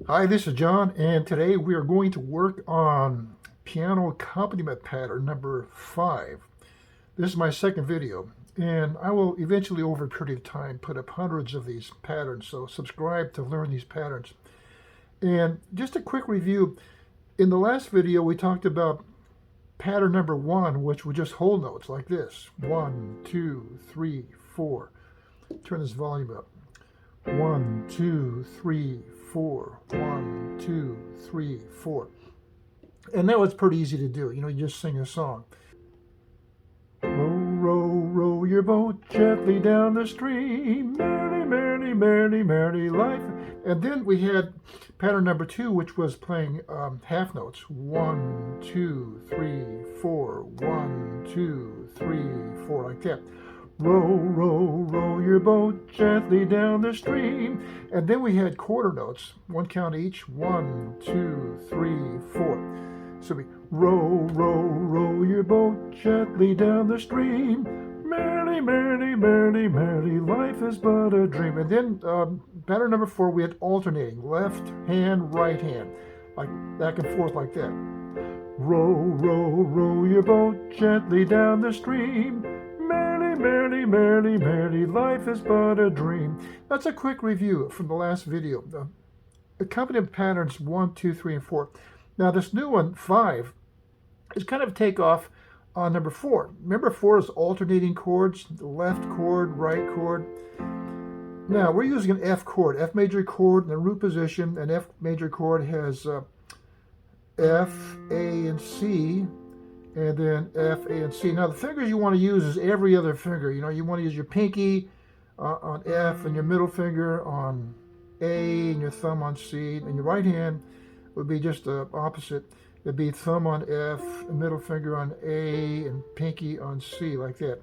Hi, this is John, and today we are going to work on piano accompaniment pattern number 5. This is my second video, and I will eventually, over a period of time, put up hundreds of these patterns, so subscribe to learn these patterns. And just a quick review, in the last video we talked about pattern number 1, which was just whole notes like this. 1, 2, 3, 4. Turn this volume up. 1, 2, 3, 4. 1, 2, 3, 4. And that was pretty easy to do. You just sing a song. Row, row, row your boat gently down the stream. Merrily, merrily, merrily, merrily life. And then we had pattern number 2, which was playing half notes. 1, 2, 3, 4. 1, 2, 3, 4, like that. Row, row, row your boat gently down the stream. And then we had quarter notes, one count each. 1, 2, 3, 4. So we row, row, row your boat gently down the stream. Merrily, merrily, merrily, merrily, life is but a dream. And then pattern number 4, we had alternating, left hand, right hand, like back and forth like that. Row, row, row your boat gently down the stream. Merrily, merrily, merrily, life is but a dream. That's a quick review from the last video. Accompaniment patterns 1, 2, 3, and 4. Now this new one, 5, is kind of a takeoff on number 4. Remember 4 is alternating chords, the left chord, right chord. Now we're using an F chord, F major chord in the root position. An F major chord has F, A, and C. And then F, A, and C. Now the fingers you want to use is every other finger. You want to use your pinky on F and your middle finger on A and your thumb on C. And your right hand would be just the opposite. It'd be thumb on F, and middle finger on A, and pinky on C, like that.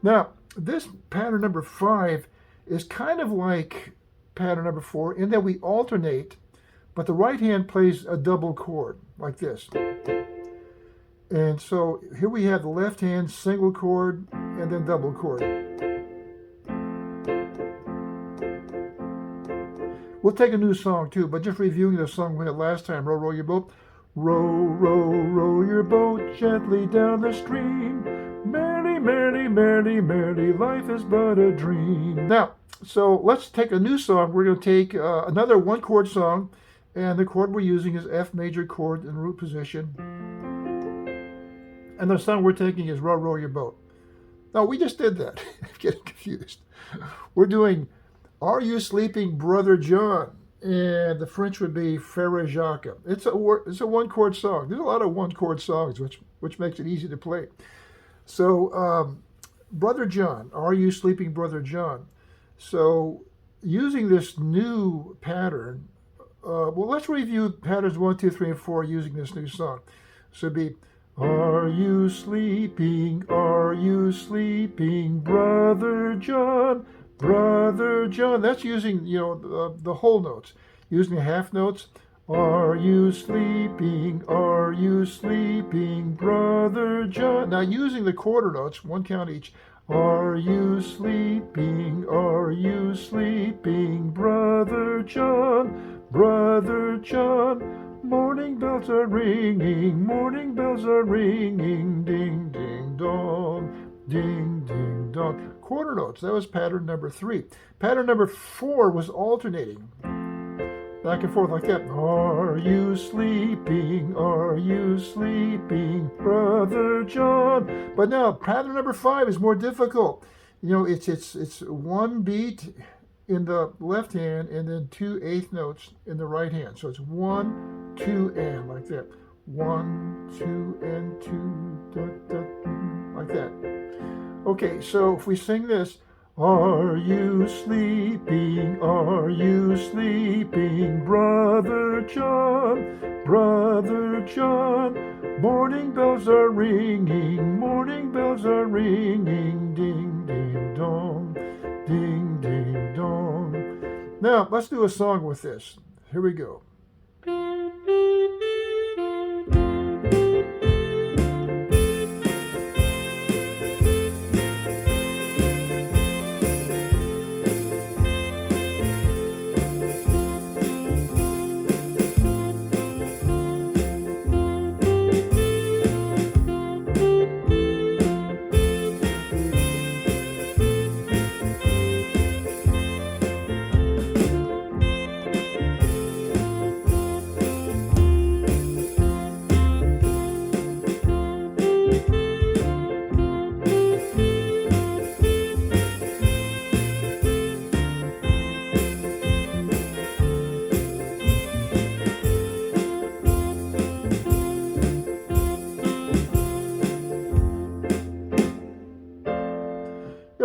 Now this pattern number 5 is kind of like pattern number 4 in that we alternate, but the right hand plays a double chord like this. And so here we have the left hand single chord and then double chord. We'll take a new song too, but just reviewing the song we had last time, Row, row your boat. Row, row, row your boat gently down the stream. Merrily, merrily, merrily, merrily, life is but a dream. Now, so let's take a new song. We're going to take another one chord song, and the chord we're using is F major chord in root position. And the song we're taking is Row, row your boat. No, we just did that. I'm getting confused. We're doing Are You Sleeping, Brother John? And the French would be Frère Jacques. It's a one chord song. There's a lot of one chord songs, which makes it easy to play. So, Brother John, Are You Sleeping, Brother John? So, using this new pattern, well, let's review patterns 1, 2, 3, and 4 using this new song. So it'd be, are you sleeping, Brother John, Brother John? That's using, the whole notes. Using the half notes, are you sleeping, Brother John? Now using the quarter notes, one count each. Are you sleeping, Brother John, Brother John? Morning bells are ringing, ding, ding, dong, ding, ding, dong. Quarter notes, that was pattern number 3. Pattern number 4 was alternating, back and forth like that. Are you sleeping, Brother John? But now, pattern number 5 is more difficult. It's one beat in the left hand and then 2 eighth notes in the right hand. So it's 1, 2, and like that. 1, 2, and 2, da, da, like that. Okay, so if we sing this, are you sleeping, Brother John, Brother John? Morning bells are ringing, ding, ding, dong, ding, ding, dong. Now, let's do a song with this. Here we go.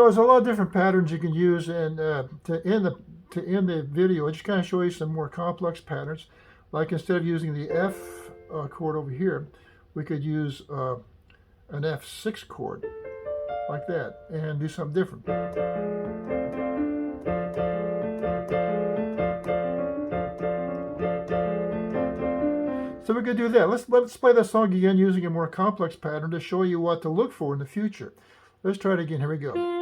there's a lot of different patterns you can use, and to end the video, I just kind of show you some more complex patterns. Like instead of using the F chord over here, we could use an F6 chord like that and do something different. So we could do that. Let's play that song again using a more complex pattern to show you what to look for in the future. Let's try it again. Here we go.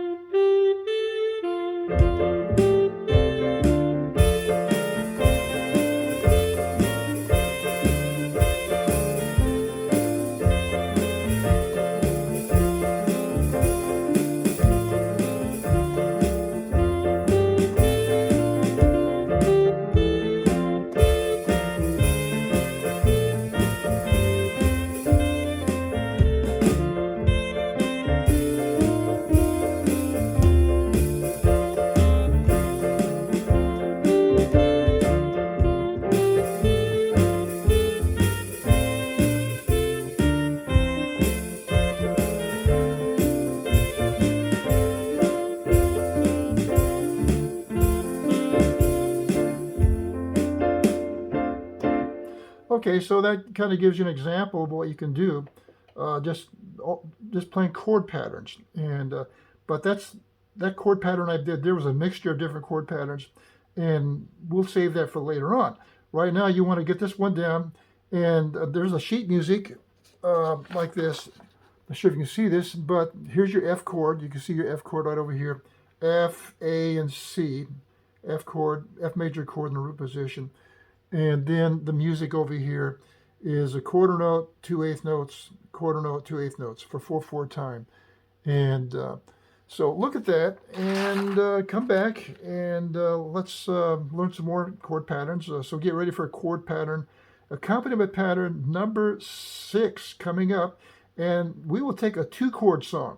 Okay, so that kind of gives you an example of what you can do, just playing chord patterns. And but that chord pattern I did, there was a mixture of different chord patterns, and we'll save that for later on. Right now, you want to get this one down, and there's a sheet music like this. I'm not sure if you can see this, but here's your F chord. You can see your F chord right over here. F, A, and C. F chord, F major chord in the root position. And then the music over here is a quarter note, 2/8 notes, quarter note, 2/8 notes for 4/4 time. And so look at that and come back and let's learn some more chord patterns. So get ready for a chord pattern, accompaniment pattern number 6 coming up. And we will take a 2-chord song.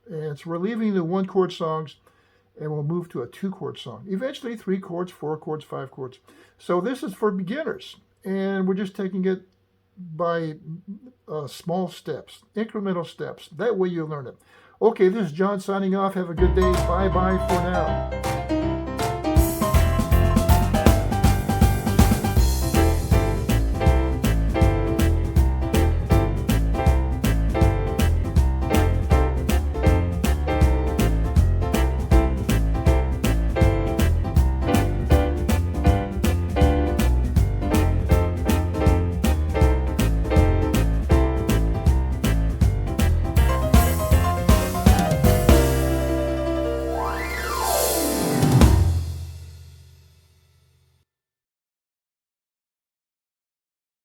And so we're leaving the 1-chord songs, and we'll move to a 2-chord song. Eventually 3 chords, 4 chords, 5 chords. So this is for beginners, and we're just taking it by small steps, incremental steps. That way you'll learn it. Okay, this is John signing off. Have a good day. Bye-bye for now.